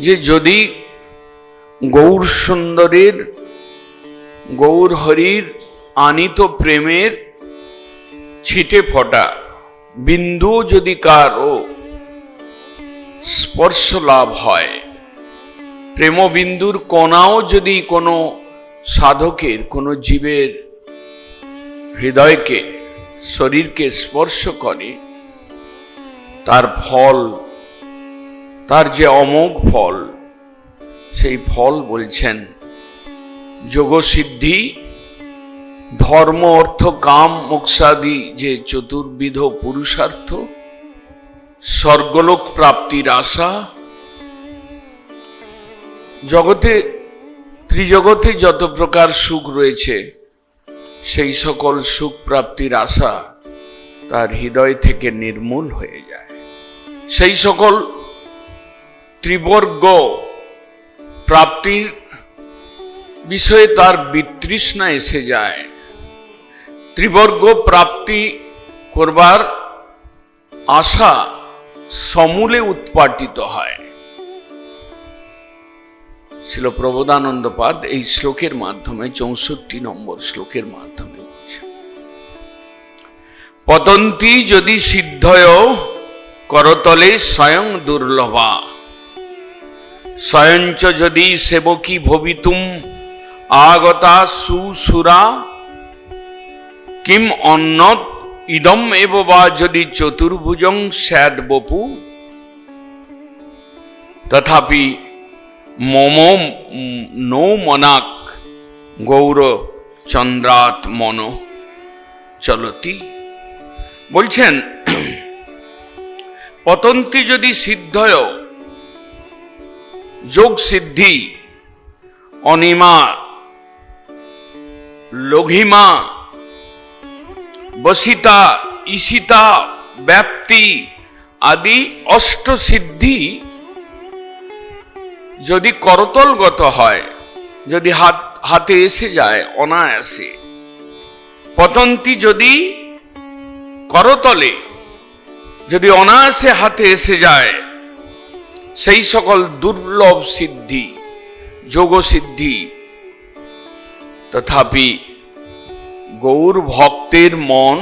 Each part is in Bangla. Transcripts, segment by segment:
যে যদি গৌর সুন্দরের গৌর হরির আনিত প্রেমের ছিটে ফোটা বিন্দু যদি কারো স্পর্শ লাভ হয়, প্রেমবিন্দুর কণাও যদি কোনো সাধকের, কোনো জীবের হৃদয়কে, শরীরকে স্পর্শ করে, তার ফল, তার যে অমোঘ ফল, সেই ফল বলছেন যোগসিদ্ধি, ধর্ম অর্থ কাম মোক্ষাদি যে চতুর্বিধ পুরুষার্থ, স্বর্গলোক প্রাপ্তির আশা, জগতে ত্রিজগতে যত প্রকার সুখ রয়েছে সেই সকল সুখ প্রাপ্তির আশা তার হৃদয় থেকে নির্মূল হয়ে যায়। সেই সকল ত্রিবর্গ প্রাপ্তির বিষয়ে তার বিতৃষ্ণা এসে যায়। ত্রিবর্গ প্রাপ্তি করবার আশা সমূলে উৎপাটিত হয়। ছিল প্রবোধানন্দপাদ এই শ্লোকের মাধ্যমে, 64 নম্বর শ্লোকের মাধ্যমে বলছে, পতন্তি যদি সিদ্ধয় করতলে স্বয়ং দুর্লভা, স্বয়ঞ্চ যদি সেবকী ভবিতুম আগতা সুসুরা, কিম অন্নত ইদম এব বা যদি চতুর্ভুজং স্যাদ বপু, তথাপি মম নো মনাক গৌর চন্দ্রাত মন চলতি। বলছেন পতন্তি যদি সিদ্ধয়, যোগ সিদ্ধি, অনিমা, লঘিমা, বসিতা, ঈশিতা, ব্যাপ্তি আদি অষ্টসিদ্ধি যদি করতলগত হয়, যদি হাতে এসে যায় অনায়াসে, পতন্তি যদি করতলে, যদি অনায়াসে হাতে এসে যায়, সেই সকল দুর্লভ সিদ্ধি, যোগ সিদ্ধি, তথাপি গৌর ভক্তের মন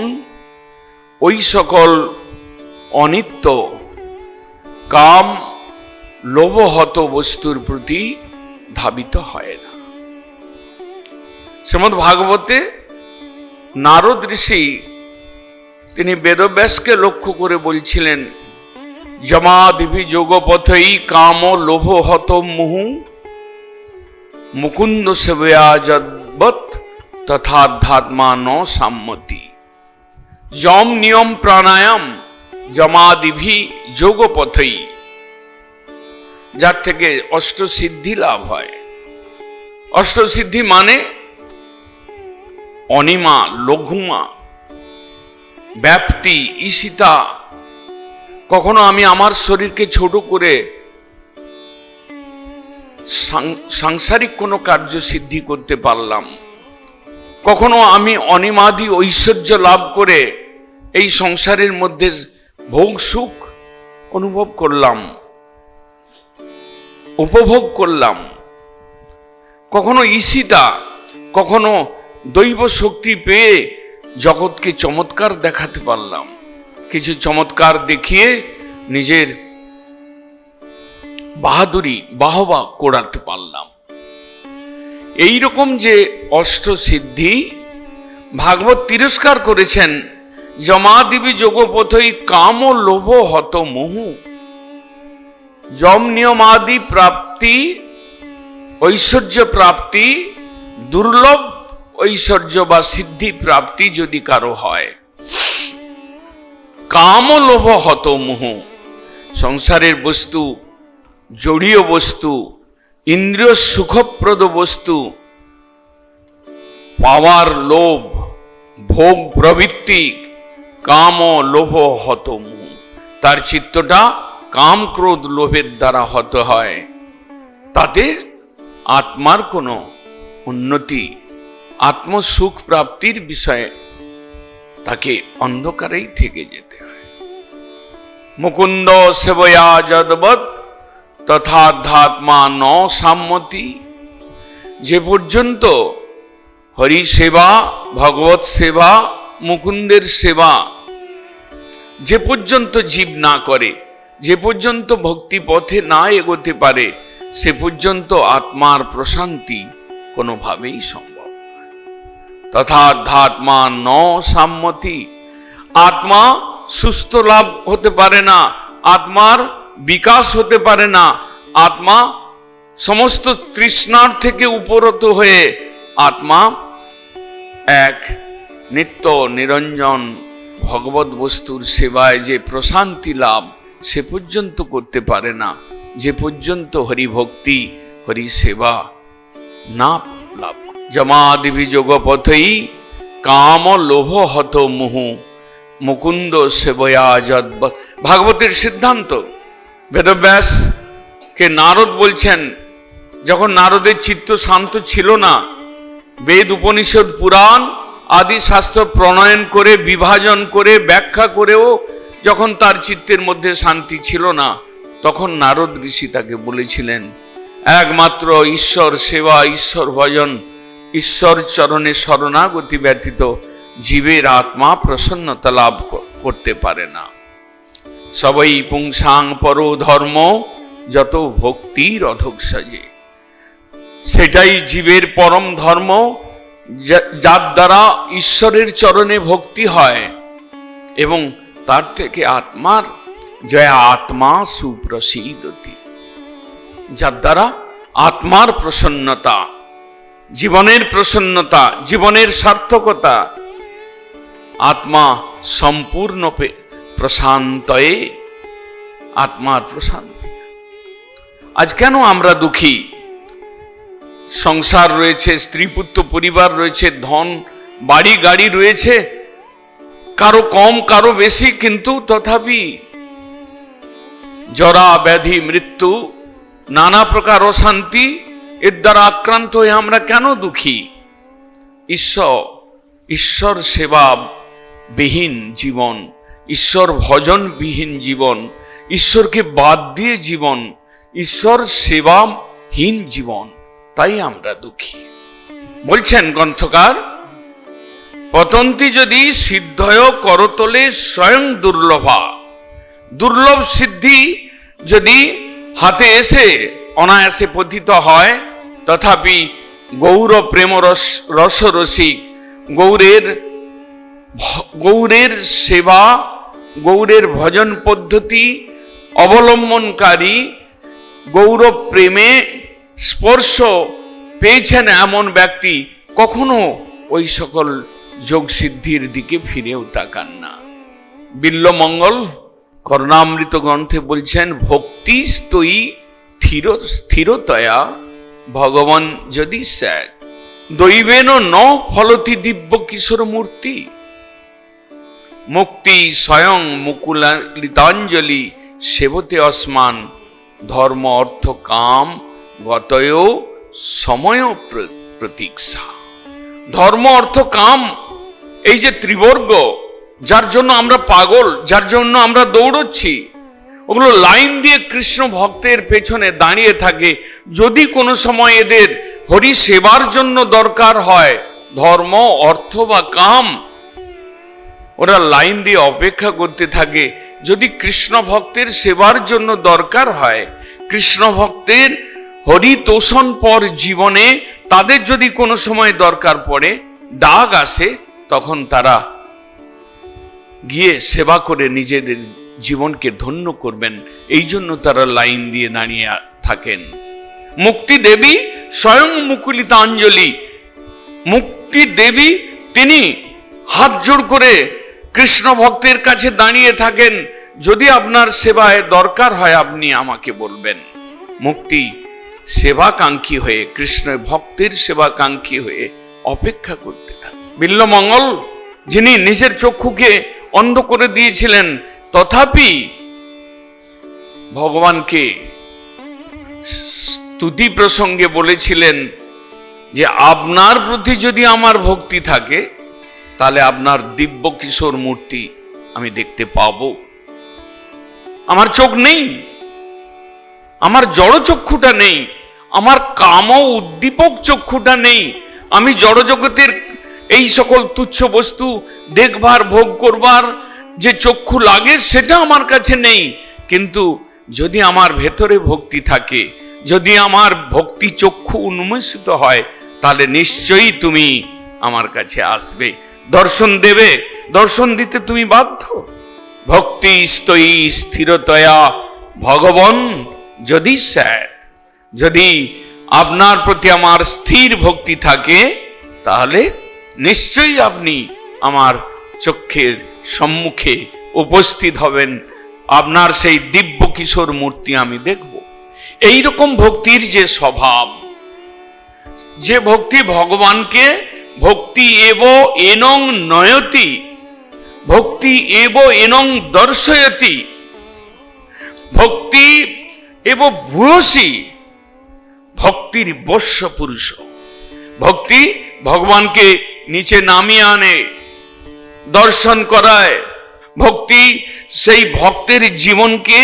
ওই সকল অনিত্য কাম লোভহত বস্তুর প্রতি ধাবিত হয় না। শ্রীমদ্ ভাগবতে নারদ ঋষি তিনি বেদব্যাসকে লক্ষ্য করে বলছিলেন, যমাদিভি যোগপথই কাম লোভহত মুহু মুকুন্দ সেবয়া যদ্বৎ তথাধ্যাত্মা ন সাম্মতি। যম নিয়ম প্রাণায়াম যমাদিভি যোগপথই, যার থেকে অষ্টসিদ্ধি লাভ হয়। অষ্টসিদ্ধি মানে অনিমা, লঘুমা, ব্যাপ্তি, ঈশিতা। কখনো আমি আমার শরীরকে ছোট করে সাংসারিক কোনো কার্য সিদ্ধি করতে পারলাম, কখনো আমি অনিমাদি ঐশ্বর্য লাভ করে এই সংসারের মধ্যে ভোগ সুখ অনুভব করলাম, উপভোগ করলাম, কখনো ঈশিতা, কখনো দৈব শক্তি পেয়ে জগৎকে চমৎকার দেখাতে পারলাম, কিছু চমৎকার দেখিয়ে নিজের বাহাদুরি বাহবা কোড়াতে পারলাম। এইরকম যে অষ্টসিদ্ধি ভাগবত তিরস্কার করেছেন। যমাদিবি যোগপথই কাম লোভ হত মোহু, যম নিয়মাদি প্রাপ্তি, ঐশ্বর্য প্রাপ্তি, দুর্লভ ঐশ্বর্য বা সিদ্ধি প্রাপ্তি যদি কারো হয়, কাম লোভ হত মোহু, সংসারের বস্তু, জড়ীয় বস্তু, ইন্দ্রিয় সুখপ্রদ বস্তু পাওয়ার লোভ, ভোগ প্রবৃত্তি, কাম লোভ হত মোহ, তার চিত্তটা কাম ক্রোধ লোভের দ্বারা হত হয়, তাতে আত্মার কোনো উন্নতি, আত্মসুখ প্রাপ্তির বিষয়ে তাকে অন্ধকারেই থেকে যেতে হয়। মুকুন্দ সেবয়া যদবৎ তথাধ্যাত্মা ন সাম্মতি। যে পর্যন্ত হরি সেবা, ভগবত সেবা, মুকুন্দের সেবা যে পর্যন্ত জীব না করে, যে পর্যন্ত ভক্তি পথে না এগোতে পারে, সে পর্যন্ত আত্মার প্রশান্তি কোনোভাবেই সম্ভব নয়। তথাধ্যাত্মা ন সাম্মতি। আত্মা সুস্থ লাভ হতে পারে না, আত্মার বিকাশ হতে পারে না। আত্মা সমস্ত তৃষ্ণার থেকে উপরত হয়ে আত্মা এক নিত্য নিরঞ্জন ভগবত বস্তুর সেবায় যে প্রশান্তি লাভ, সে পর্যন্ত করতে পারে না, যে পর্যন্ত হরি ভক্তি, হরি সেবা না লাভ। জমাদিবি যোগপথই কাম লোভ হত মুহু মুকুন্দ সেবয়া যদ্বৎ। ভাগবতের সিদ্ধান্ত। বেদব্যাস কে নারদ বলছেন, যখন নারদের চিত্ত শান্ত ছিল না, বেদ উপনিষদ পুরাণ আদি শাস্ত্র প্রণয়ন করে, বিভাজন করে, ব্যাখ্যা করেও যখন তার চিত্তের মধ্যে শান্তি ছিল না, তখন নারদ ঋষি তাকে বলেছিলেন, একমাত্র ঈশ্বর সেবা, ঈশ্বর ভজন, ঈশ্বর চরণে শরণাগতি ব্যতীত জীবের আত্মা প্রসন্নতা লাভ করতে পারে না। সবাই পুংসাং পর ধর্ম যত ভক্তির অধক সাজে। সেটাই জীবের পরম ধর্ম, যার দ্বারা ঈশ্বরের চরণে ভক্তি হয় এবং তার থেকে আত্মার জয় আত্মা সুপ্রসীদতি, যার দ্বারা আত্মার প্রসন্নতা, জীবনের প্রসন্নতা, জীবনের সার্থকতা, আত্মা সম্পূর্ণ প্রশান্তয়ে, আত্মার প্রশান্তি। আজ কেন আমরা দুঃখী? সংসার রয়েছে, স্ত্রী পুত্র পরিবার রয়েছে, ধন বাড়ি গাড়ি রয়েছে, কারো কম কারো বেশি, কিন্তু তথাপি জরা ব্যাধি মৃত্যু নানা প্রকার অশান্তি এর দ্বারা আক্রান্ত হয়ে আমরা কেন দুঃখী? ঈশ্বর সেবা বিহীন জীবন, ঈশ্বর ভজন বিহীন জীবন, ঈশ্বরকে বাদ দিয়ে জীবন, ঈশ্বর সেবাহীন জীবন, তাই আমরা দুঃখী। বলছেন গ্রন্থকার, পতন্তি যদি সিদ্ধয় করতলে স্বয়ং দুর্লভা। দুর্লভ সিদ্ধি যদি হাতে এসে অনায়াসে পতিত হয়, তথাপি গৌর প্রেম রসরসিক, গৌরের সেবা, গৌরের ভজন পদ্ধতি অবলম্বনকারী, গৌর প্রেমে স্পর্শ পেয়েছেন এমন ব্যক্তি কখনো ওই সকল যোগ সিদ্ধির দিকে ফিরেও তাকান না। বিল্বমঙ্গল করুণামৃত গ্রন্থে বলছেন, ভক্তি স্তয়ী স্থিরতয়া ভগবান যদি স্যাক দৈবেন ন ফলতি দিব্য কিশোর মূর্তি। মুক্তি স্বয়ং মুকুলিতাঞ্জলি সেবতে অসমান ধর্ম অর্থ কাম গতয় সময় প্রতীক্ষা। ধর্ম অর্থ কাম, এই যে ত্রিবর্গ, যার জন্য আমরা পাগল, যার জন্য আমরা দৌড়চ্ছি, ওগুলো লাইন দিয়ে কৃষ্ণ ভক্তের পেছনে দাঁড়িয়ে থাকে। যদি কোনো সময় এদের হরি সেবার জন্য দরকার হয়, ধর্ম অর্থ বা কাম, ওরা লাইন দিয়ে অপেক্ষা করতে থাকে। যদি কৃষ্ণ ভক্তের সেবার জন্য দরকার হয়, কৃষ্ণ ভক্তের হরিতোষণ পর জীবনে তাদের যদি কোনো সময় দরকার পড়ে, ডাক আসে, তখন তারা গিয়ে সেবা করে নিজেদের জীবনকে ধন্য করবেন। এই জন্য তারা লাইন দিয়ে দাঁড়িয়ে থাকেন। মুক্তি দেবী স্বয়ং মুকুলিতাঞ্জলি, মুক্তি দেবী তিনি হাত জোড় করে কৃষ্ণ ভক্তের কাছে দাঁড়িয়ে থাকেন, যদি আপনার সেবায় দরকার হয় আপনি আমাকে বলবেন। মুক্তি সেবাকাঙ্ক্ষী হয়ে, কৃষ্ণ ভক্তের সেবাকাঙ্ক্ষী হয়ে অপেক্ষা করতে থাকেন। বিল্বমঙ্গল যিনি নিজের চক্ষুকে অন্ধ করে দিয়েছিলেন, তথাপি ভগবানকে স্তুতি প্রসঙ্গে বলেছিলেন যে আপনার প্রতি যদি আমার ভক্তি থাকে তাহলে আপনার দিব্য কিশোর মূর্তি আমি দেখতে পাবো। আমার চোখ নেই, আমার জড়চক্ষুটা নেই, আমার কাম উদ্দীপক চক্ষুটা নেই, আমি জড়জগতের এই সকল তুচ্ছ বস্তু দেখবার ভোগ করবার যে চক্ষু লাগে সেটা আমার কাছে নেই। কিন্তু যদি আমার ভেতরে ভক্তি থাকে, যদি আমার ভক্তি চক্ষু উন্মোচিত হয়, তাহলে নিশ্চয়ই তুমি আমার কাছে আসবে, দর্শন দেবে। দর্শন দিতে তুমি বাধ্য। ভক্তি স্তয়ী স্থিরতয়া ভগবান যদি স্যার, যদি আপনার প্রতি আমার স্থির ভক্তি থাকে, তাহলে নিশ্চয়ই আপনি আমার চক্ষের সম্মুখে উপস্থিত হবেন, আপনার সেই দিব্য কিশোর মূর্তি আমি দেখব। এইরকম ভক্তির যে স্বভাব, যে ভক্তি ভগবানকে ভক্তি এব এনং নয়তি, ভক্তি এব এনং দর্শয়তি, ভক্তি এব ভূয়সী, ভক্তির বশ্য পুরুষ। ভক্তি ভগবানকে নিচে নামিয়ে আনে, দর্শন করায়। ভক্তি সেই ভক্তের জীবনকে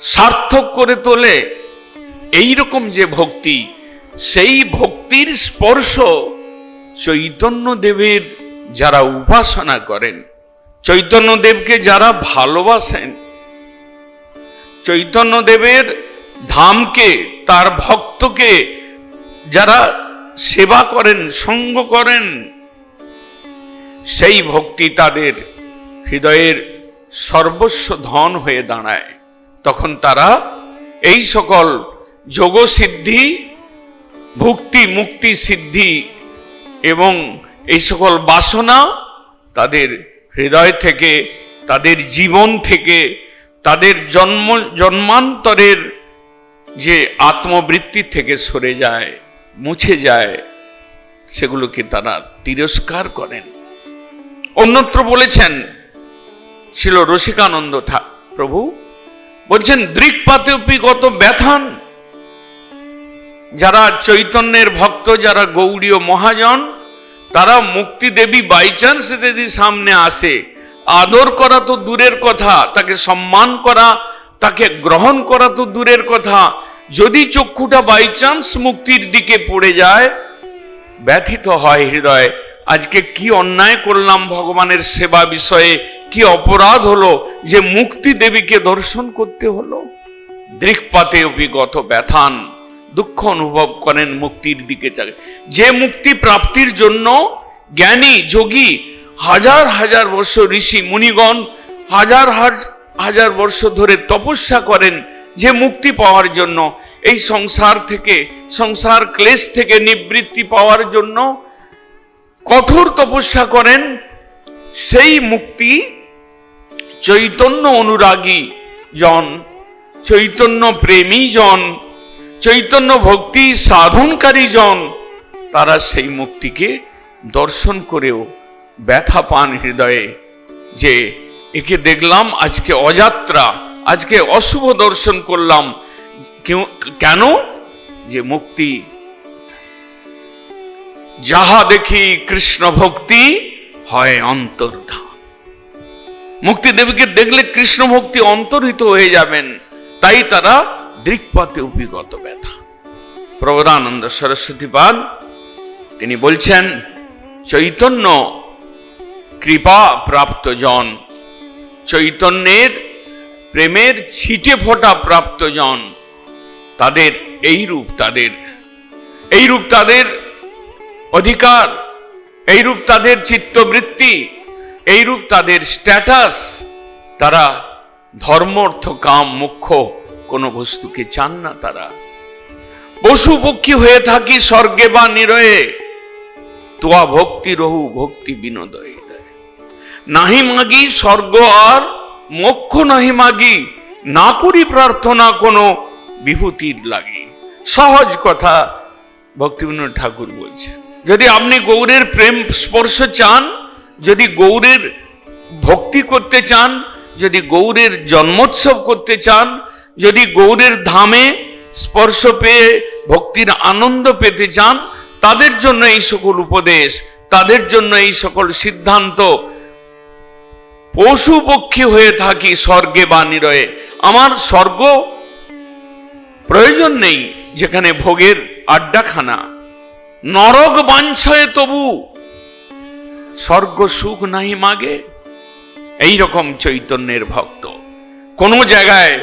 সার্থক করে তোলে। এই রকম যে ভক্তি, সেই ভক্তির স্পর্শ চৈতন্য দেবের যারা উপাসনা করেন, চৈতন্য দেবকে যারা ভালোবাসেন, চৈতন্য দেবের ধামকে, তার ভক্তকে যারা সেবা করেন, সঙ্গ করেন, সেই ভক্তি তাদের হৃদয়ের সর্বস্ব ধন হয়ে দাঁড়ায়। তখন তারা এই সকল যোগ সিদ্ধি, ভক্তি মুক্তি সিদ্ধি এবং এই সকল বাসনা তাদের হৃদয় থেকে, তাদের জীবন থেকে, তাদের জন্মান্তরের যে আত্মবৃত্তি থেকে সরে যায়, মুছে যায়, সেগুলোকে তারা তিরস্কার করেন। অন্যত্র বলেছেন ছিল রসিকানন্দ প্রভু, বলছেন দৃক্পাতেপি গত ব্যথান। যারা চৈতন্যের ভক্ত, যারা গৌড়ীয় মহাজন, তারা মুক্তি দেবী বাইচান্স যদি সামনে আসে, আদর করা তো দূরের কথা, তাকে সম্মান করা, তাকে গ্রহণ করা তো দূরের কথা, যদি চক্ষুটা বাইচান্স মুক্তির দিকে পড়ে যায়, ব্যথিত হয় হৃদয়। আজকে কি অন্যায় করলাম ভগবানের সেবা বিষয়ে, কি অপরাধ হলো যে মুক্তি দেবীকে দর্শন করতে হলো। দৃক্পাতে অভিগত ব্যথান, দুঃখ অনুভব করেন মুক্তির দিকে। যে মুক্তি প্রাপ্তির জন্য জ্ঞানী যোগী হাজার হাজার বর্ষ, ঋষি মুনিগণ হাজার হাজার বর্ষ ধরে তপস্যা করেন, যে মুক্তি পাওয়ার জন্য, এই সংসার থেকে, সংসার ক্লেশ থেকে নিবৃত্তি পাওয়ার জন্য কঠোর তপস্যা করেন, সেই মুক্তি চৈতন্য অনুরাগী জন, চৈতন্য প্রেমী জন, চৈতন্য ভক্তি সাধনকারী জন, তারা সেই মুক্তিকে দর্শন করেও ব্যথা পান হৃদয়ে, যে একে দেখলাম আজকে অযাত্রা, আজকে অশুভ দর্শন করলাম। কেন? যে মুক্তি যাহা দেখি কৃষ্ণ ভক্তি হয় অন্তর্ধান। মুক্তি দেবীকে দেখলে কৃষ্ণ ভক্তি অন্তর্হিত হয়ে যাবেন, তাই তারা দৃক্পাতে অভিগত ব্যথা। প্রবোধানন্দ সরস্বতীপাদ তিনি বলছেন, চৈতন্য কৃপা প্রাপ্ত জন, চৈতন্যের প্রেমের ছিটে ফোটা প্রাপ্ত জন, তাদের এইরূপ তাদের অধিকার, এইরূপ তাদের চিত্তবৃত্তি, এইরূপ তাদের স্ট্যাটাস। তারা ধর্ম অর্থ কাম মোক্ষ কোনো বস্তুকে চান না। তারা পশু পক্ষী হয়ে থাকি স্বর্গে বা নিরয়ে, তোয়া ভক্তি রহু ভক্তি বিনোদয়। নাহি মাগি স্বর্গ আর মোক্ষ নাহি মাগি, না করি প্রার্থনা কোনো বিভূতির লাগি। সহজ কথা ভক্তিবিনোদ ঠাকুর বলছেন। যদি আপনি গৌরের প্রেম স্পর্শ চান, যদি গৌরের ভক্তি করতে চান, যদি গৌরের জন্মোৎসব করতে চান, যদি গৌরের ধামে স্পর্শ পেয়ে ভক্তির আনন্দ পেতে চান, তাদের জন্য এই সকল উপদেশ, তাদের জন্য এই সকল সিদ্ধান্ত। পশু পক্ষী হয়ে থাকি স্বর্গে বা নিরয়ে, আমার স্বর্গ প্রয়োজন নেই যেখানে ভোগের আড্ডাখানা। নরক বাঞ্ছয়ে তবু স্বর্গ সুখ নাহি মাগে। এই রকম চৈতন্যের ভক্ত। কোন জায়গায়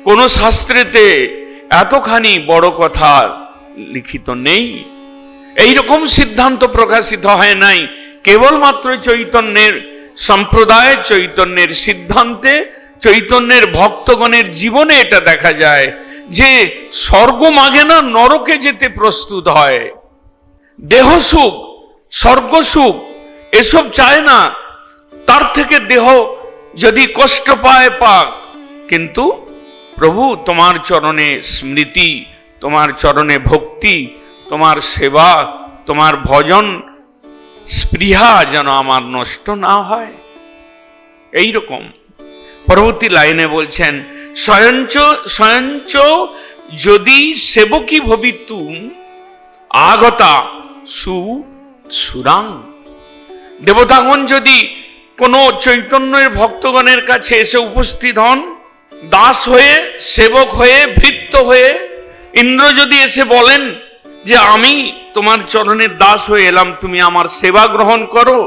কোন শাস্ত্রেতে এতখানি বড় কথা লিখিত নেই, এইরকম সিদ্ধান্ত প্রকাশিত হয় নাই। কেবলমাত্র চৈতন্যের সম্প্রদায়, চৈতন্যের সিদ্ধান্তে, চৈতন্যের ভক্তগণের জীবনে এটা দেখা যায় যে স্বর্গ মাগে না, নরকে যেতে প্রস্তুত হয়। দেহ সুখ, স্বর্গ সুখ এসব চায় না। তার থেকে দেহ যদি কষ্ট পায় পাক, কিন্তু প্রভু তোমার চরণে স্মৃতি, তোমার চরণে ভক্তি, তোমার সেবা, তোমার ভজন স্পৃহা যেন আমার নষ্ট না হয়। এই রকম পরবর্তী লাইনে বলছেন, স্বয়ঞ্চ যদি সেবকী ভবিতুম আগতা সুরাং। দেবতাগণ যদি কোন চৈতন্যের ভক্তগণের কাছে এসে উপস্থিত হন, দাস হয়ে, সেবক হয়ে, ভৃত্য হয়ে, ইন্দ্র যদি এসে বলেন যে আমি তোমার চরণের দাস হয়ে এলাম, তুমি আমার সেবা গ্রহণ করো,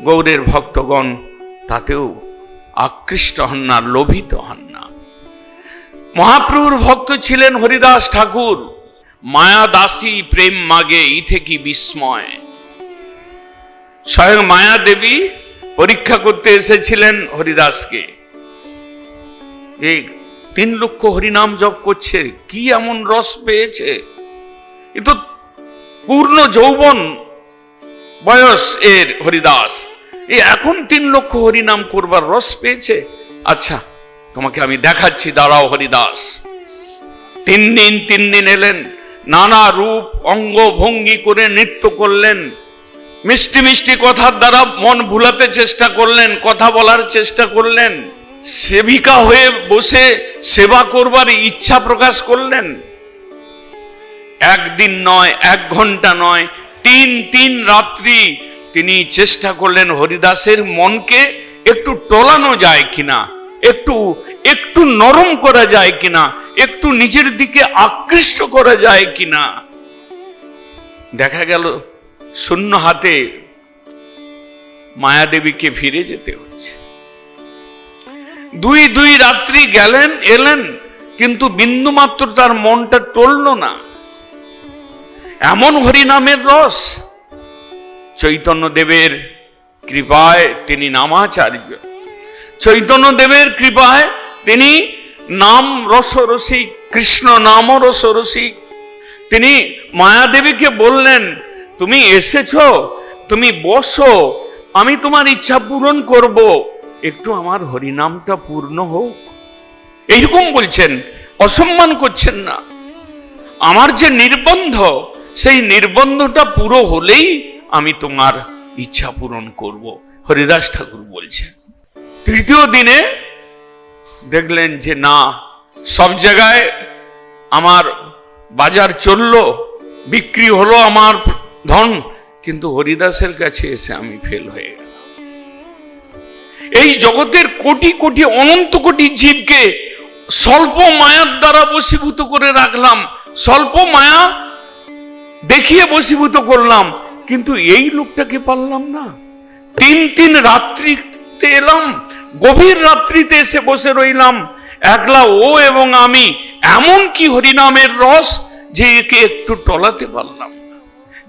গৌরের ভক্তগণ তাতেও আকৃষ্ট হন না, লোভিত হন না। মহাপ্রভুর ভক্ত ছিলেন হরিদাস ঠাকুর। মায়া দাসী প্রেম মাগে ইথে কি বিস্ময়। স্বয়ং মায়া দেবী পরীক্ষা করতে এসেছিলেন হরিদাসকে। এই 3 লক্ষ হরিনাম জপ করছে, কি এমন রস পেয়েছে? এ তো পূর্ণ যৌবন বয়স এর হরিদাস, এ এখন 3 লক্ষ হরিনাম করবার রস পেয়েছে। আচ্ছা তোমাকে আমি দেখাচ্ছি, দাঁড়াও হরিদাস। 3 দিন এলেন, নানা রূপ অঙ্গ ভঙ্গি করে নৃত্য করলেন, মিষ্টি মিষ্টি কথার দ্বারা মন ভুলাতে চেষ্টা করলেন, কথা বলার চেষ্টা করলেন, সেবিকা হয়ে বসে সেবা করবার ইচ্ছা প্রকাশ করলেন। 1 দিন নয়, 1 ঘন্টা নয়, 3 রাত্রি তিনি চেষ্টা করলেন হরিদাসের মনকে একটু টলানো যায় কিনা, একটু নরম করা যায় কিনা, একটু নিজের দিকে আকৃষ্ট করা যায় কিনা। দেখা গেল শূন্য হাতে মায়াদেবীকে ফিরে যেতে হচ্ছে। 2 রাত্রি গেলেন এলেন, কিন্তু বিন্দুমাত্র তার মনটা টলল না। এমন হরিনামের রস। চৈতন্যদেবের কৃপায় তিনি নামাচার্য, চৈতন্যদেবের কৃপায় তিনি নাম রসরসিক, কৃষ্ণ নাম রসরসিক। তিনি মায়াদেবীকে বললেন, তুমি এসেছো, তুমি বসো, আমি তোমার ইচ্ছা পূরণ করব, একটু আমার হরিনামটা পূর্ণ হোক। এইরকম বলছেন, অসম্মান করছেন না। আমার যে নির্বন্ধ, সেই নির্বন্ধটা পুরো হলেই আমি তোমার ইচ্ছা পূরণ করব, হরিদাস ঠাকুর বলছেন। 3য় দিনে দেখলেন যে না, সব জায়গায় আমার বাজার চললো, বিক্রি হলো আমার ধন, কিন্তু হরিদাসের কাছে এসে আমি ফেল হয়ে গেলাম। এই জগতের কোটি কোটি অনন্ত কোটি জীবকে স্বল্প মায়ার দ্বারা বশীভূত করে রাখলাম, স্বল্প মায়া দেখিয়ে বশীভূত করলাম, কিন্তু এই লোকটাকে পারলাম না। 3 রাত্রিতে এলাম, গভীর রাত্রিতে এসে বসে রইলাম, একলা ও এবং আমি। এমন কি হরিনামের রস যে একে একটু টলাতে পারলাম না।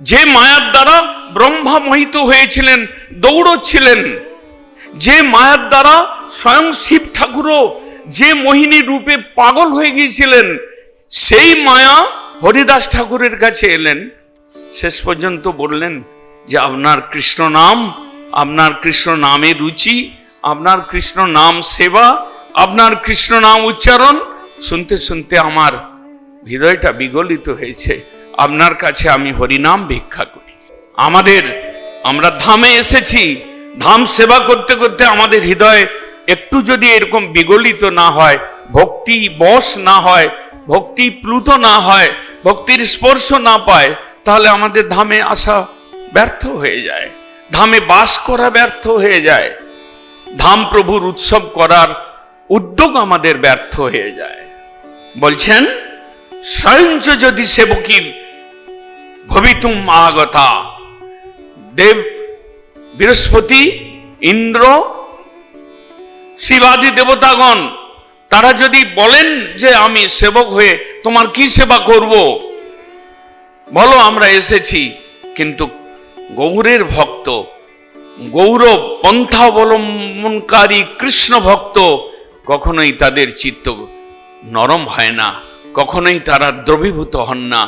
যে মায়ার দ্বারা ব্রহ্মা মোহিত হয়েছিলেন, দৌড়চ্ছিলেন, যে মায়ার দ্বারা স্বয়ং শিব ঠাকুরও যে মোহিনী রূপে পাগল হয়ে গিয়েছিলেন, সেই মায়া হরিদাস ঠাকুরের কাছে এলেন। শেষ পর্যন্ত বললেন যে আপনার কৃষ্ণ নাম, আপনার কৃষ্ণ নামে রুচি, আপনার কৃষ্ণ নাম সেবা, আপনার কৃষ্ণ নাম উচ্চারণ শুনতে শুনতে আমার হৃদয়টা বিগলিত হয়েছে, আপনার কাছে আমি হরিনাম ভিক্ষা করি। আমরা ধামে এসেছি, ধাম সেবা করতে করতে আমাদের হৃদয় একটু যদি এরকম বিগলিত না হয়, ভক্তি বশ না হয়, ভক্তি প্লুত না হয়, ভক্তির স্পর্শ না পায়, তাহলে আমাদের ধামে আসা ব্যর্থ হয়ে যায়, ধামে বাস করা ব্যর্থ হয়ে যায়, ধাম প্রভুর উৎসব করার উদ্যোগ আমাদের ব্যর্থ হয়ে যায়। বলছেন স্বয়ঞ্চ যদি সেবকী ভবিতুম আগতা, দেব বৃহস্পতি, ইন্দ্র, শিবাদি দেবতাগণ তারা যদি বলেন যে আমি সেবক হয়ে তোমার কি সেবা করব, বলো আমরা এসেছি, কিন্তু গৌরের ভক্ত, গৌর পন্থা অবলম্বনকারী কৃষ্ণ ভক্ত কখনোই তাদের চিত্ত নরম হয় না, কখনোই তারা দ্রবীভূত হন না।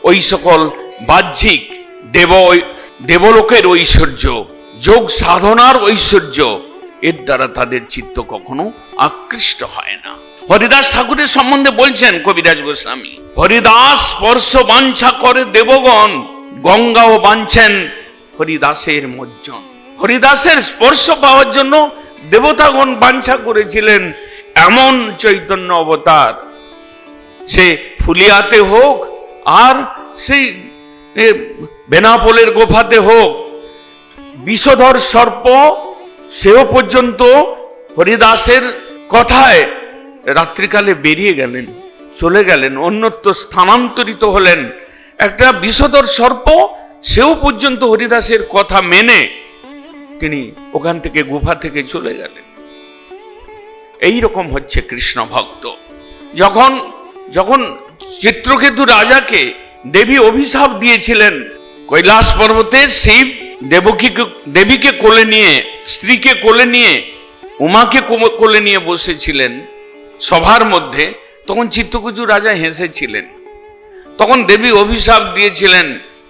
ওই সকল বাহ্যিক দেবলোকের ঐশ্বর্য, যোগ সাধনার ঐশ্বর্য, এর দ্বারা তাদের চিত্ত কখনো আকৃষ্ট হয় না। হরিদাস ঠাকুরের সম্বন্ধে বলছেন কবিরাজ গোস্বামী, হরিদাস স্পর্শ বাঞ্ছা করে দেবগণ, গঙ্গাও বাঞ্ছেন হরিদাসের মজ্জন। হরিদাসের স্পর্শ পাওয়ার জন্য দেবতাগণ বাঞ্ছা করেছিলেন এমন চৈতন্য অবতার, সে ফুলিয়াতে হোক আর সেই বেনাপোলের গোফাতে হোক, বিষধর সর্প সেও পর্যন্ত হরিদাসের কথায় রাত্রিকালে বেরিয়ে গেলেন, চলে গেলেন, অন্যত্র স্থানান্তরিত হলেন। একটা বিষধর সর্প সেও পর্যন্ত হরিদাসের কথা মেনে তিনি ওখান থেকে গুফা থেকে চলে গেলেন। এই রকম হচ্ছে কৃষ্ণ ভক্ত। যখন যখন চিত্রকেতু রাজাকে দেবী অভিশাপ দিয়েছিলেন, কৈলাস পর্বতে শিব দেবীকে কোলে নিয়ে, স্ত্রীকে কোলে নিয়ে, উমাকে কোলে নিয়ে বসেছিলেন সভার মধ্যে, তখন চিত্রকেতু রাজা হেসেছিলেন। তখন দেবী অভিশাপ দিয়েছিলেন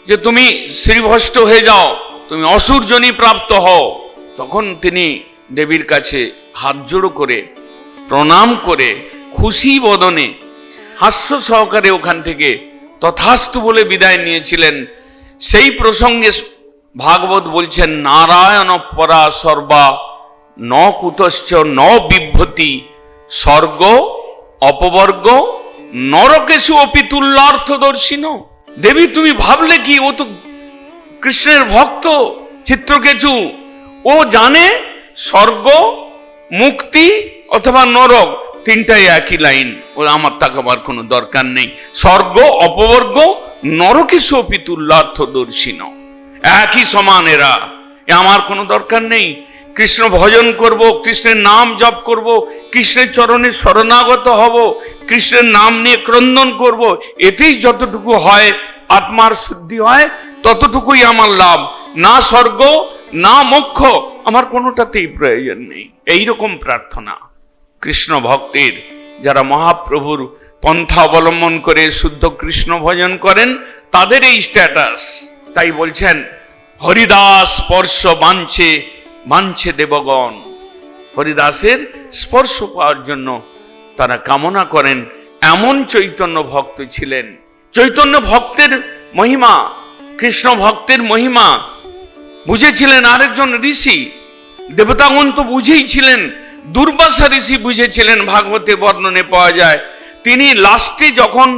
যে তুমি শ্রীভষ্ট হয়ে যাও, তুমি অসুরজনী প্রাপ্ত হও। তখন তিনি দেবীর কাছে হাত জোড়ো করে প্রণাম করে খুশি বদনে হাস্য সহকারে ওখান থেকে তথাস্তু বলে বিদায় নিয়েছিলেন। সেই প্রসঙ্গে ভাগবত বলছেন, নারায়ণ পরা সর্বা ন কুতশ্চ ন বিভ্যতি, স্বর্গ অপবর্গ নরকেশু অপি তুল্যার্থদর্শিন। দেবী তুমি ভাবলে কি, ও তো কৃষ্ণের ভক্ত চিত্রকেতু, ও জানে স্বর্গ, মুক্তি অথবা নরক তিনটাই একই লাইন, ও আমার তাকাবার কোনো দরকার নেই। স্বর্গ অপবর্গ নরকেশু অপি তুল্যার্থদর্শিন, একই সমান এরা, আমার কোনো দরকার নেই। কৃষ্ণ ভজন করব, কৃষ্ণের নাম জপ করব, কৃষ্ণের চরণে শরণাগত হব, কৃষ্ণের নাম নিয়ে ক্রন্দন করব, এতেই যতটুকু হয় আত্মার শুদ্ধি হয়, ততটুকুই আমার লাভ। না স্বর্গ না মোক্ষ, আমার কোনোটাতেই প্রয়োজন নেই। এইরকম প্রার্থনা কৃষ্ণ ভক্তের, যারা মহাপ্রভুর পন্থা অবলম্বন করে শুদ্ধ কৃষ্ণ ভজন করেন, তাদের এই স্ট্যাটাস। তাই বলছেন হরিদাস স্পর্শ বাঞ্ছে দেবগণ, হরিদাসের স্পর্শ পাওয়ার জন্য তারা কামনা করেন। এমন চৈতন্য ভক্ত ছিলেন। চৈতন্য ভক্তের মহিমা, কৃষ্ণ ভক্তের মহিমা বুঝেছিলেন আরেকজন ঋষি। দেবতাগণ তো বুঝেই ছিলেন, দুর্বাসা ঋষি বুঝেছিলেন, ভাগবতে বর্ণনে পাওয়া যায়। তিনি লাস্টে যখন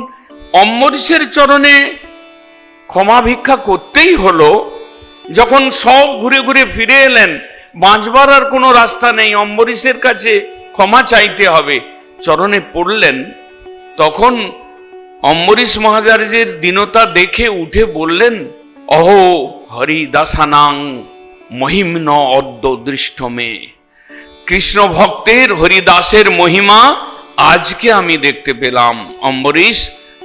অম্বরীশের চরণে ক্ষমা ভিক্ষা করতেই হলো, যখন সব ঘুরে ঘুরে ফিরে এলেন, বাঁচবার আর কোনো রাস্তা নেই, অম্বরীশের কাছে ক্ষমা চাইতে হবে, চরণে পড়লেন, তখন অম্বরীশ মহারাজের দীনতা দেখে উঠে বললেন, অহো হরিদাসানাং মহিম্ন অদ্য দৃষ্টমে। কৃষ্ণ ভক্তের হরিদাসের মহিমা আজকে আমি দেখতে পেলাম। অম্বরীশ,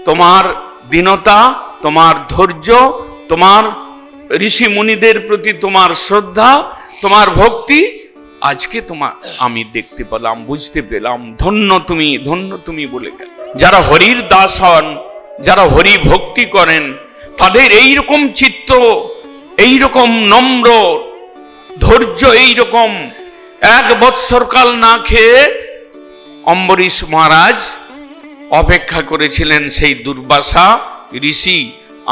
তোমার দীনতা, তোমার ধৈর্য, তোমার ঋষি মুনিদের প্রতি তোমার শ্রদ্ধা, তোমার ভক্তি আজকে আমি দেখতে পেলাম, বুঝতে পেলাম। ধন্য তুমি বলে গেল। যারা হরির দাস হন, যারা হরি ভক্তি করেন, তাদের এইরকম চিত্ত, এইরকম নম্র ধৈর্য, এইরকম 1 বৎসর কাল না খেয়ে অম্বরীশ মহারাজ অপেক্ষা করেছিলেন সেই দুর্বাসা ঋষি,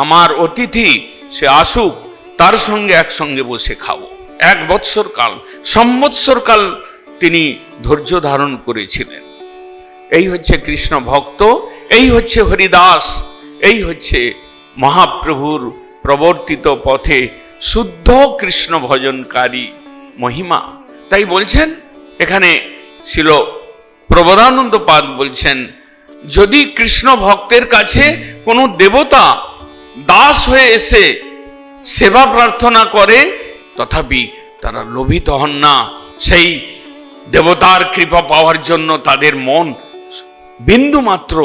আমার অতিথি সে আসুক, তার সঙ্গে একসঙ্গে বসে খাবো। 1 বৎসর কাল, সম্বৎসর কাল তিনি ধৈর্য ধারণ করেছিলেন। এই হচ্ছে কৃষ্ণ ভক্ত, এই হচ্ছে হরিদাস, এই হচ্ছে মহাপ্রভুর প্রবর্তিত পথে শুদ্ধ কৃষ্ণ ভজনকারী মহিমা। তাই বলছেন এখানে ছিল প্রবোধানন্দ পাদ বলছেন, যদি কৃষ্ণ ভক্তের কাছে কোনো দেবতা দাস হয়ে এসে সেবা প্রার্থনা করে, তথাপি তারা লোভিত হন না। সেই দেবতার কৃপা পাওয়ার জন্য তাদের মন বিন্দু মাত্র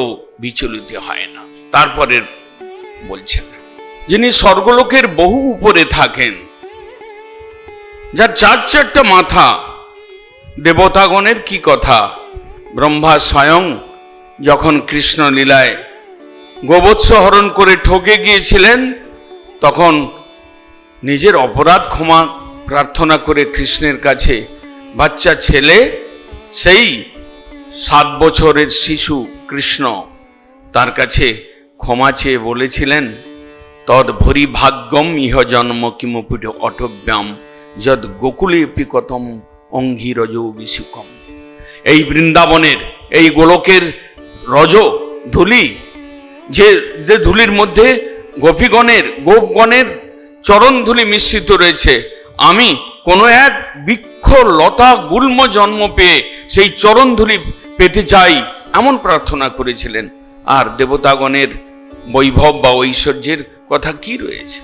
বিচলিত হয় না। তারপরে বলছেন, যিনি স্বর্গলোকের বহু উপরে থাকেন, যার চার চারটা মাথা, দেবতাগণের কি কথা। ব্রহ্মা স্বয়ং যখন কৃষ্ণ লীলায় গোবৎস হরণ করে ঠকে গিয়েছিলেন, তখন নিজের অপরাধ ক্ষমা প্রার্থনা করে কৃষ্ণের কাছে বাচ্চা ছেলে, সেই 7 বছরের শিশু কৃষ্ণ তার কাছে ক্ষমা চেয়ে বলেছিলেন, তদ ভরি ভাগ্যম ইহ জন্ম কিমপি অটব্যাম যদ গোকুলে পিকতম অঙ্গি রজ বিশুকম। এই বৃন্দাবনের, এই গোলকের রজ ধুলি, যে ধুলির মধ্যে গোপগণের চরণ ধুলি মিশ্রিত রয়েছে, আমি কোনো এক বৃক্ষ লতা গুল্ম জন্ম পেয়ে সেই চরণ ধুলি পেতে চাই, এমন প্রার্থনা করেছিলেন। আর দেবতাগণের বৈভব বা ঐশ্বর্যের কথা কি রয়েছে।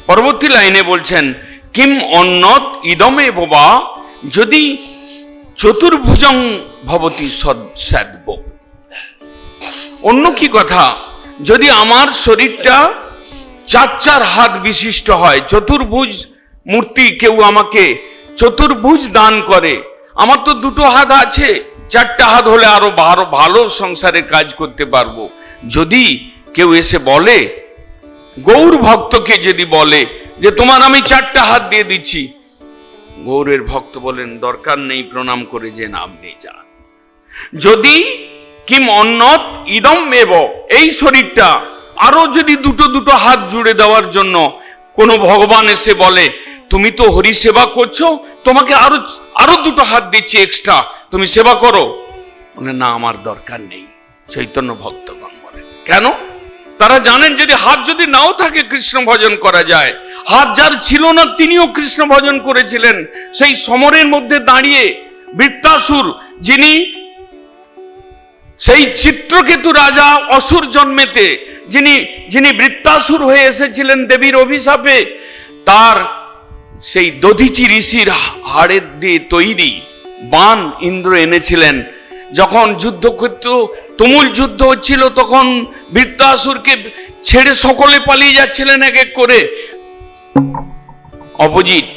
পরবর্তী লাইনে বলছেন, কিম অন্নত ইদমে বোবা যদি চতুর্ভুজং ভবতি সদ্যাদ্ব। অন্য কি কথা, যদি আমার শরীরটা 4 হাত বিশিষ্ট হয়, চতুর্ভুজ মূর্তি কেউ আমাকে চতুর্ভুজ দান করে, আমার তো 2 হাত আছে, 4টা হাত হলে আরো ভালো সংসারে কাজ করতে পারবো। যদি কেউ এসে বলে, গৌর ভক্তকে যদি বলে যে তোমার আমি 4টা হাত দিয়ে দিচ্ছি, গৌরের ভক্ত বলেন দরকার নেই, প্রণাম করে যে আপনি যান। যদি কিম অন্নত ইদম এব, এই শরীরটা আরো যদি 2 হাত জুড়ে দেওয়ার জন্য কোনো ভগবান এসে বলে, তুমি তো হরি সেবা করছো, তোমাকে আরো 2 হাত দিচ্ছি এক্সট্রা, তুমি সেবা করো, মানে না, আমার দরকার নেই। চৈতন্য ভক্তগণ বলেন কেন? তারা জানেন যদি হাত যদি নাও থাকে কৃষ্ণ ভজন করা যায়। হাত যার ছিল না তিনিও কৃষ্ণ ভজন করেছিলেন। সেই সমরের মধ্যে দাঁড়িয়ে বৃত্তাসুর, সেই চিত্রকেতু রাজা অসুর জন্মেতে যিনি বৃত্তাসুর হয়ে এসেছিলেন দেবীর অভিশাপে, তার সেই দধিচি ঋষির হাড়ের দিয়ে তৈরি বাণ ইন্দ্র এনেছিলেন। যখন যুদ্ধক্ষেত্র তুমুল যুদ্ধ হচ্ছিল, তখন বৃত্তাসুরকে ছেড়ে সকলে পালিয়ে যাচ্ছিলেন এক এক করে। অপোজিট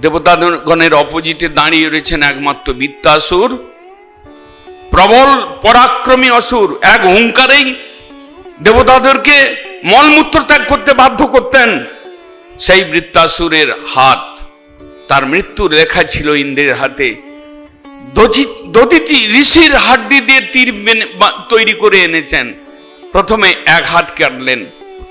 দেবতাগণের অপোজিটে দাঁড়িয়ে রয়েছেন একমাত্র বৃত্তাসুর, প্রবল পরাক্রমী অসুর। এক হুঙ্কারেই দেবতাদেরকে মলমূত্র ত্যাগ করতে বাধ্য করতেন। সেই বৃত্তাসুরের হাত, তার মৃত্যুর লেখা ছিল ইন্দ্রের হাতে। দধিচি ঋষির হাড্ডি দিয়ে তীর তৈরি করে এনেছেন। প্রথমে এক হাত কাটলেন,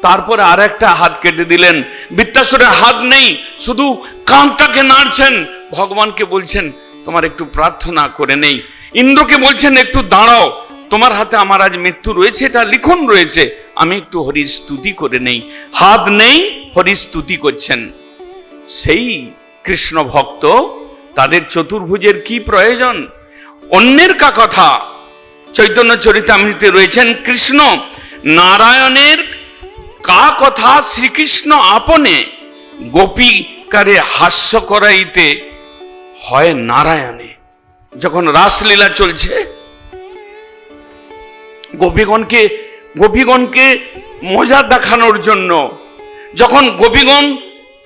তারপরে আর একটা হাত কেটে দিলেন। বৃত্তাসুরের হাত নেই, শুধু কাঁধটাকে নাড়ছেন। ভগবানকে বলছেন তোমার একটু প্রার্থনা করে নেই। ইন্দ্রকে বলছেন একটু দাঁড়াও, তোমার হাতে আমার আজ মৃত্যু রয়েছে, এটা লিখন রয়েছে, আমি একটু হরির স্তুতি করে নেই। হাত নেই, হরির স্তুতি করছেন। সেই কৃষ্ণ ভক্ত, তাদের চতুর্ভুজের কি প্রয়োজন? অন্যের কথা চৈতন্য চরিতামৃতে রয়েছেন, কৃষ্ণ নারায়ণের কা কথা শ্রীকৃষ্ণ আপনে গোপীকারে হাস্য করাইতে হয় নারায়ণে। যখন রাসলীলা চলছে, গোপীগণকে মজা দেখানোর জন্য, যখন গোপীগণ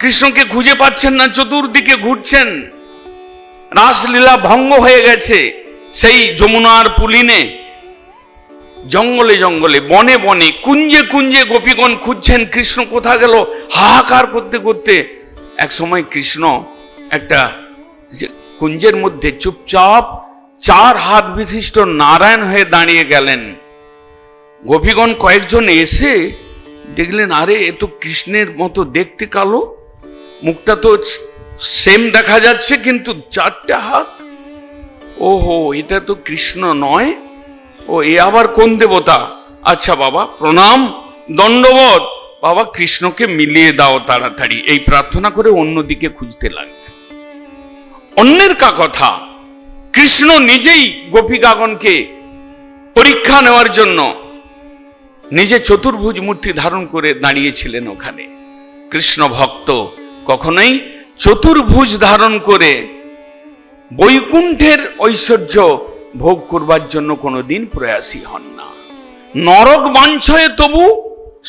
কৃষ্ণকে খুঁজে পাচ্ছেন না, চতুর্দিকে ঘুরছেন, রাসলীলা ভঙ্গ হয়ে গেছে, সেই যমুনার পুলিনে জঙ্গলে জঙ্গলে বনে বনে কুঞ্জে কুঞ্জে গোপীগণ খুঁজছেন কৃষ্ণ কোথা গেল, হাহাকার করতে করতে এক সময় কৃষ্ণ একটা কুঞ্জের মধ্যে চুপচাপ 4 হাত বিশিষ্ট নারায়ণ হয়ে দাঁড়িয়ে গেলেন। গোপীগণ কয়েকজন এসে দেখলেন, আরে এ তো কৃষ্ণের মতো দেখতে কালো, মুখটা তো সেম দেখা যাচ্ছে, কিন্তু 4টে হাত, ওহো এটা তো কৃষ্ণ নয়, ও এ আবার কোন দেবতা? আচ্ছা বাবা প্রণাম, দণ্ডবোধ, বাবা কৃষ্ণকে মিলিয়ে দাও তাড়াতাড়ি, এই প্রার্থনা করে অন্যদিকে খুঁজতে লাগবে। অন্যের কথা, কৃষ্ণ নিজেই গোপীগণকে পরীক্ষা নেওয়ার জন্য নিজে চতুর্ভুজ মূর্তি ধারণ করে দাঁড়িয়েছিলেন ওখানে। কৃষ্ণ ভক্ত কখনোই চতুর্ভুজ ধারণ করে বৈকুণ্ঠের ঐশ্বর্য ভোগ করবার জন্য কোনোদিন প্রয়াসী হন না। নরক বাঞ্ছয়ে তবু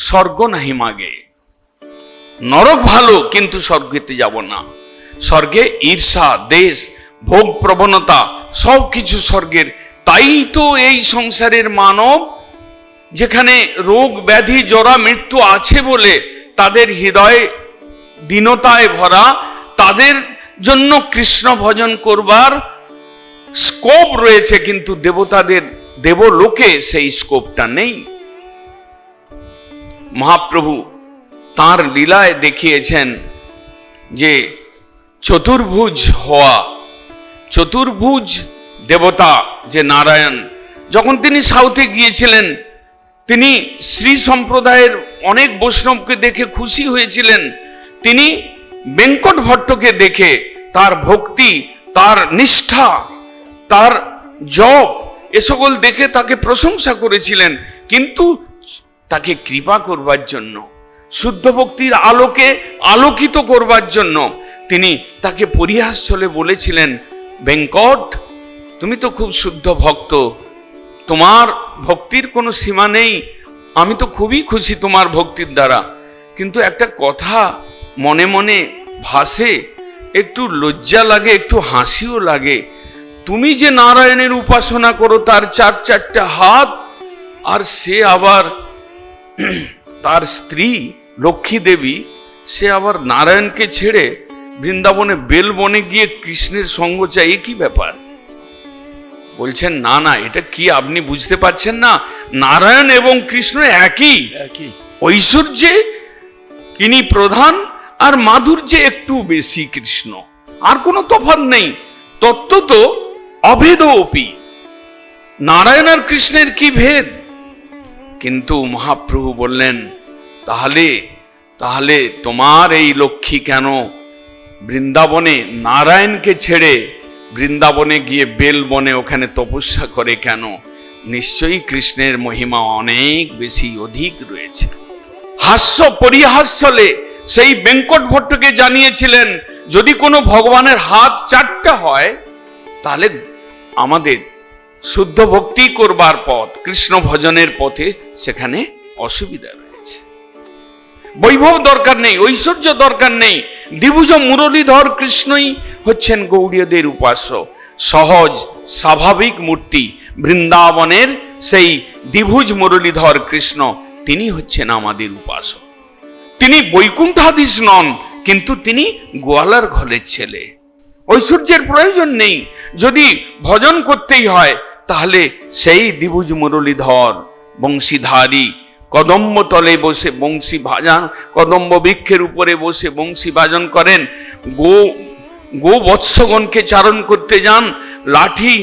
স্বর্গ নাহি মাগে। নরক ভালো, কিন্তু স্বর্গেতে যাব না। স্বর্গে ঈর্ষা, দেশ, ভোগ প্রবণতা সব কিছু স্বর্গের। তাই তো এই সংসারের মানব, যেখানে রোগ ব্যাধি জরা মৃত্যু আছে বলে তাদের হৃদয় দীনতায় ভরা, তাদের জন্য কৃষ্ণ ভজন করবার স্কোপ রয়েছে, কিন্তু দেবতাদের দেবলোকে সেই স্কোপটা নেই। মহাপ্রভু তাঁর লীলায় দেখিয়েছেন যে চতুর্ভুজ হওয়া, চতুর্ভুজ দেবতা যে নারায়ণ, যখন তিনি সাউথে গিয়েছিলেন, তিনি শ্রী সম্প্রদায়ের অনেক বৈষ্ণবকে দেখে খুশি হয়েছিলেন। তিনি বেঙ্কট ভট্টকে দেখে তার ভক্তি, তার নিষ্ঠা, তার জপ এ সকল দেখে তাকে প্রশংসা করেছিলেন। কিন্তু তাকে কৃপা করবার জন্য, শুদ্ধ ভক্তির আলোকে আলোকিত করবার জন্য তিনি তাকে পরিহাস ছলে বলেছিলেন, বেঙ্কট তুমি তো খুব শুদ্ধ ভক্ত, তোমার ভক্তির কোনো সীমা নেই, আমি তো খুবই খুশি তোমার ভক্তির দ্বারা, কিন্তু একটা কথা মনে মনে ভাসে, একটু লজ্জা লাগে, একটু হাসিও লাগে। তুমি যে নারায়ণের উপাসনা করো, তার চারটা হাত, আর সে আবার তার স্ত্রী লক্ষ্মী দেবী, সে আবার নারায়ণকে ছেড়ে বৃন্দাবনে বেলবনে গিয়ে কৃষ্ণের সঙ্গ চাই, কি ব্যাপার? বলছেন না না, এটা কি আপনি বুঝতে পারছেন না? নারায়ণ এবং কৃষ্ণ একই ঐশ্বর্যে ইনি প্রধান, আর মাধুর্যে একটু বেশি কৃষ্ণ, আর কোনো তফাৎ নেই। তত্ত্ব তো অভেদ অপি, নারায়ণ আর কৃষ্ণের কি ভেদ? কিন্তু মহাপ্রভু বললেন, তাহলে তোমার এই লক্ষ্মী কেন বৃন্দাবনে নারায়ণকে ছেড়ে বৃন্দাবনে গিয়ে বেলবনে ওখানে তপস্যা করে কেন? নিশ্চয়ই কৃষ্ণের মহিমা অনেক বেশি, অধিক রয়েছে। হাস্য পরিহাস্যলে সেই বেঙ্কট ভট্টকে জানিয়েছিলেন, যদি কোনো ভগবানের হাত চারটা হয়, তাহলে আমাদের শুদ্ধ ভক্তি করবার পথ, কৃষ্ণ ভজনের পথে সেখানে অসুবিধা রয়েছে। বৈভব দরকার নেই, ঐশ্বর্য দরকার নেই। দ্বিভুজ মুরলীধর কৃষ্ণই হচ্ছেন গৌড়ীয়দের উপাস্য। সহজ স্বাভাবিক মূর্তি বৃন্দাবনের সেই দ্বিভুজ মুরলীধর কৃষ্ণ, তিনি হচ্ছেন আমাদের উপাস্য। তিনি বৈকুণ্ঠাধীশ নন, কিন্তু তিনি গোয়ালার ঘরের ছেলে। ঐশ্বর্যের প্রয়োজন নেই। যদি ভজন করতেই হয়, তাহলে সেই দ্বিভুজ মুরলীধর বংশীধারী কদম্ব তলে বসে বংশী ভাজন, কদম্ব বৃক্ষের উপরে বসে বংশী ভাজন করেন। গো বৎসগণকে চারণ করতে যান, লাঠি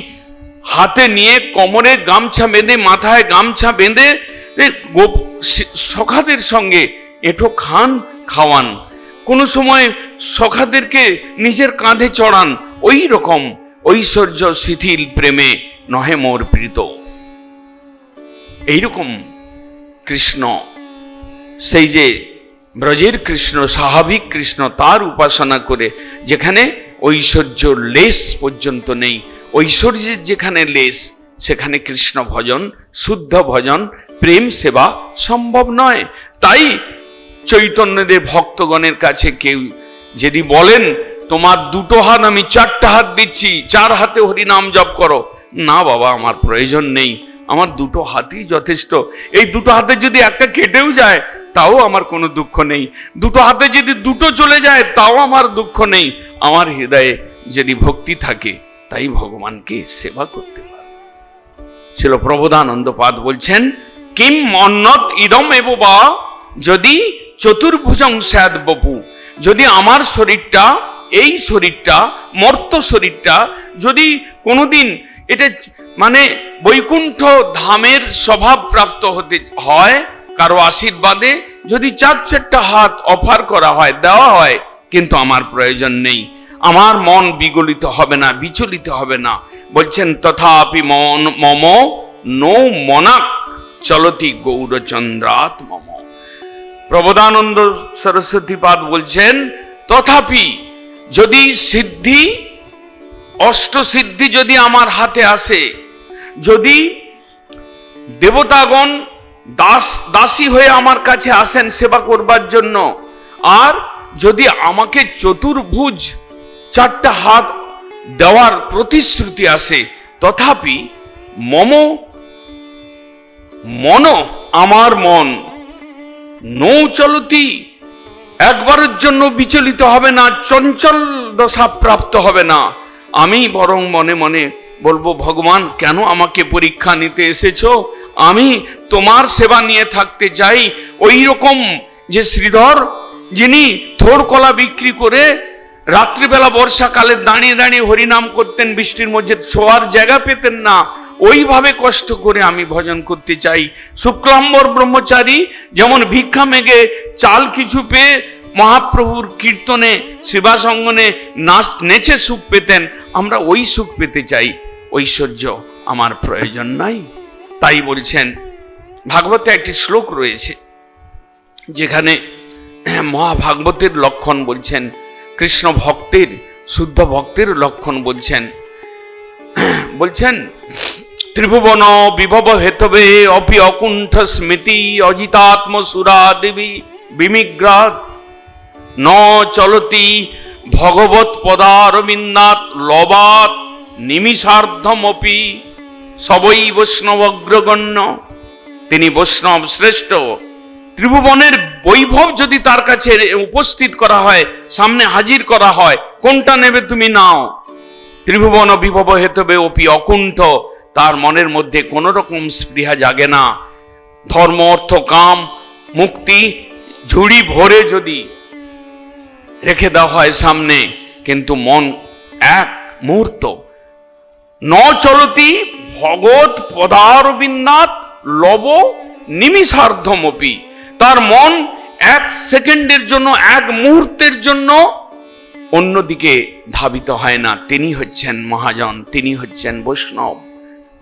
হাতে নিয়ে কোমরে গামছা বেঁধে, মাথায় গামছা বেঁধে সখাদের সঙ্গে এঁঠো খাওয়ান। কোনো সময় সখাদেরকে নিজের কাঁধে চড়ান। ওই রকম ঐশ্বর্য শিথিল প্রেমে নহে মোর প্রীত। এইরকম কৃষ্ণ, সেই যে ব্রজের কৃষ্ণ, স্বাভাবিক কৃষ্ণ, তার উপাসনা করে যেখানে ঐশ্বর্য লেশ পর্যন্ত নেই, ঐশ্বর্যের যেখানে লেশ, সেখানে কৃষ্ণ ভজন, শুদ্ধ ভজন, প্রেম সেবা সম্ভব নয়। তাই চৈতন্যদেব ভক্তগণের কাছে কেউ যদি বলেন, তোমার দুটো হাত আমি চারটা হাত দিচ্ছি, চার হাতে হরিনাম জপ করো, না বাবা, আমার প্রয়োজন নেই, আমার দুটো হাতই যথেষ্ট। এই দুটো হাতে যদি একটা কেটেও যায়, তাও আমার কোনো দুঃখ নেই। দুটো হাতে যদি দুটো চলে যায়, তাও আমার দুঃখ নেই। আমার হৃদয়ে যদি ভক্তি থাকে, তাই ভগবানকে সেবা করতে পারে। ছিল প্রবোধানন্দ পাদ বলছেন, কিম অন্নত ইদম এব বা, যদি চতুর্ভুজং স্যাদ বপু, যদি আমার শরীরটা, এই শরীরটা, মর্ত শরীরটা যদি কোনোদিন এটা মানে বৈকুণ্ঠ ধামের স্বভাব প্রাপ্ত হতে হয় কারো আশীর্বাদে, যদি 4-4টা হাত অফার করা হয়, দেওয়া হয়, কিন্তু আমার প্রয়োজন নেই, আমার মন বিগলিত হবে না, বিচলিত হবে না। বলছেন তথাপি মম নো মনাক চলতি গৌরচন্দ্রাত মম। প্রবোধানন্দ সরস্বতীপাদ বলছেন তথাপি, যদি সিদ্ধি, অষ্টসিদ্ধি যদি আমার হাতে আসে, যদি দেবতাগণ দাসী হয়ে আমার কাছে আসেন সেবা করবার জন্য, আর যদি আমাকে চতুর্ভুজ 4টা হাত দেওয়ার প্রতিশ্রুতি আসে, তথাপি মম মন, আমার মন নৌ চলতি, একবারের জন্য বিচলিত হবে না, চঞ্চল দশা প্রাপ্ত হবে না। আমি বরং মনে মনে বলবো, ভগবান কেন আমাকে পরীক্ষা নিতে এসেছো? আমি তোমার সেবা নিয়ে থাকতে চাই। ওই রকম যে শ্রীধর, যিনি থোড় কলা বিক্রি করে রাত্রিবেলা বর্ষাকালে দাঁড়িয়ে দাঁড়িয়ে হরিনাম করতেন, বৃষ্টির মধ্যে শোয়ার জায়গা পেতেন না, ওইভাবে কষ্ট করে আমি ভজন করতে চাই। শুক্লাম্বর ব্রহ্মচারী যেমন ভিক্ষা মেঘে চাল কিছু পেয়ে মহাপ্রভুর কীর্তনে সেবাসঙ্গনে নেচে সুখ পেতেন, আমরা ওই সুখ পেতে চাই। ঐশ্বর্য আমার প্রয়োজন নাই। তাই বলছেন, ভাগবতে একটি শ্লোক রয়েছে যেখানে মহাভাগবতের লক্ষণ বলছেন, কৃষ্ণ ভক্তের, শুদ্ধ ভক্তের লক্ষণ বলছেন। ত্রিভুবন বিভব হেতবে অপি অকুণ্ঠ স্মৃতি অজিতাত্ম সুরা দেবী বিমিগ্রাত ন চলতি ভগবত পদারবিন্দাত লবাত নিমিষার্ধমপি সবই বৈষ্ণব অগ্রগণ্য। তিনি বৈষ্ণব শ্রেষ্ঠ। ত্রিভুবনের বৈভব যদি তার কাছে উপস্থিত করা হয়, সামনে হাজির করা হয়, কোনটা নেবে তুমি নাও। ত্রিভুবন বিভব হেতবে অপি অকুণ্ঠ, তার মনের মধ্যে কোন রকম স্পৃহা জাগে না। ধর্ম অর্থ কাম মুক্তি ঝুড়ি ভরে যদি রেখে দেওয়া হয় সামনে, কিন্তু মন এক মুহূর্ত ন চলতি ভগৎ পদারবিন্দাত লব নিমিষার্ধমপি, তার মন 1 সেকেন্ডের জন্য, 1 মুহূর্তের জন্য অন্যদিকে ধাবিত হয় না। তিনি হচ্ছেন মহাজন, তিনি হচ্ছেন বৈষ্ণব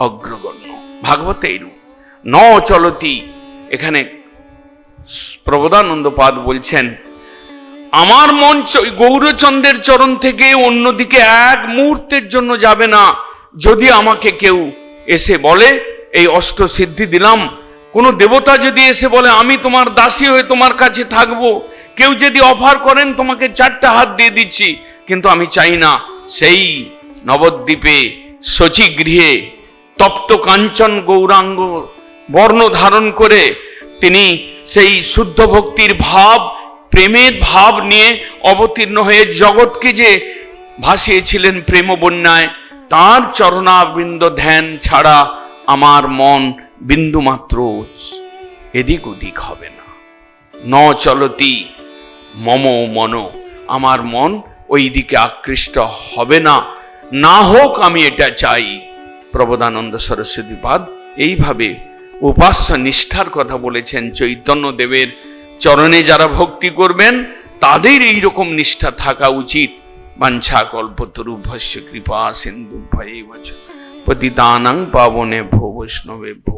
অগ্রগণ্য। ভাগবতে এইরূপ ন চলতি। এখানে প্রবোধানন্দ পাদ বলছেন, আমার মন গৌরচন্দ্রের চরণ থেকে অন্যদিকে 1 মুহূর্তের জন্য যাবে না। যদি আমাকে কেউ এসে বলে এই অষ্টসিদ্ধি দিলাম, কোন দেবতা যদি এসে বলে আমি তোমার দাসী হয়ে তোমার কাছে থাকবো, কেউ যদি অফার করেন তোমাকে 4টা হাত দিয়ে দিচ্ছি, কিন্তু আমি চাই না। সেই নবদ্বীপে শচীগৃহে তপ্ত কাঞ্চন গৌরাঙ্গ বর্ণ ধারণ করে তিনি সেই শুদ্ধ ভক্তির ভাব, প্রেমের ভাব নিয়ে অবতীর্ণ হয়ে জগৎকে যে ভাসিয়েছিলেন প্রেম বন্যায়, তার চরণাবৃন্দ ধ্যান ছাড়া আমার মন বিন্দুমাত্র এদিক ওদিক হবে না। ন চলতি মম মন, আমার মন ওই দিকে আকৃষ্ট হবে না, না হোক আমি এটা চাই। প্রবোধানন্দ সরস্বতীপাদ এইভাবে উপাস্য নিষ্ঠার কথা বলেছেন। চৈতন্য দেবের চরণে যারা ভক্তি করবেন তাদের এইরকম নিষ্ঠা থাকা উচিত। বাঞ্ছা কল্পতরুভ্যস্য কৃপা সিন্ধুভ্যৈব চ পতিতানাং পাবনে ভো বৈষ্ণবে ভো।